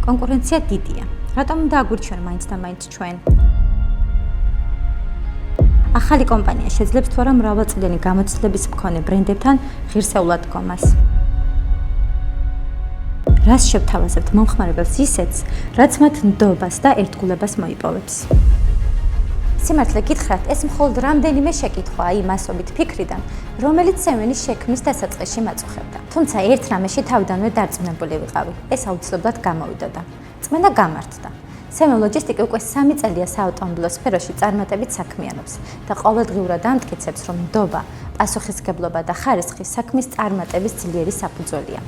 კონკურენცია დიდია. რატომ უნდა აგვირჩიონ მაინც და მაინც ჩვენ? ახალი კომპანია შეძლებს თუ არა მრავალწლიანი გამოცდილების მქონე ბრენდებთან ღირსეულად დგომას. რას შევთავაზებთ მომხმარებელს ისეთს, რაც მათ ნდობას და ერთგულებას მოიპოვებს? სიმართლე გითხრათ, ეს მხოლოდ რამდენიმე შეკითხვაა იმ ასობით ფიქრიდან, რომელიც სემენის შექმნის დასაწყისში მაწუხებდა. თუმცა ერთ რამეში თავიდანვე დარწმუნებული ვიყავი, ეს აუცილებლად გამოვიდოდა. წმენა გამართდა. სემენ ლოჯისტიკა უკვე 3 წელია საავტომობილო სფეროში წარმატებით საქმიანობს და ყოველდღიურად ამტკიცებს, რომ ნდობა, პასუხისმგებლობა და ხარისხი საქმის წარმატების ძლიერი საფუძველია.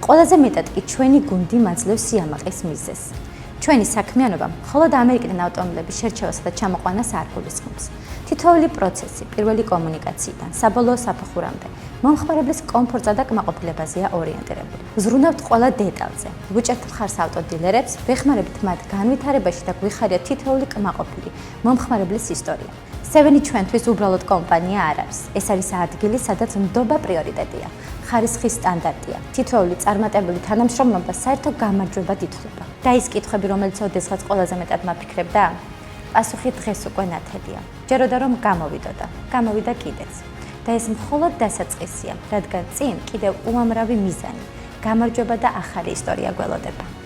ყველაზე მეტად კი ჩვენი გუნდი მაძლევს სიამაყის მიზეზს. ჩვენი საქმიანობა მხოლოდ ამერიკიდან ავტომობილების შერჩევასა და ჩამოყვანას არ გულისხმობს. თითოეული პროცესი, პირველი კომუნიკაციიდან საბოლოო საფეხურამდე, მომხმარებლის კომფორტსა და კმაყოფილებაზეა ორიენტირებული. ვზრუნავთ ყველა დეტალზე, ვუჭერთ მხარს ავტოდილერებს, ვეხმარებთ მათ განვითარებაში და გვიხარიათ თითოეული კმაყოფილი მომხმარებლის ისტორია. სევენი ჩვენთვის უბრალოდ კომპანია არ არის. ეს არის ადგილი, სადაც ნდობა პრიორიტეტია, ხარისხის სტანდარტია. თითოეული წარმატებული თანამშრომლობა საერთო გამარჯვებად ითვლება. და ის კითხვები, რომელიც ოდესღაც ყველაზე მეტად მაფიქრებდა, პასუხი დღეს უკვე ნათელია. ჯეროდა რომ გამოვიდა კიდეც. და ეს მხოლოდ დასაწყისია, რადგან წინ კიდევ უამრავი მიზანი, გამარჯვება და ახალი ისტორია გველოდება.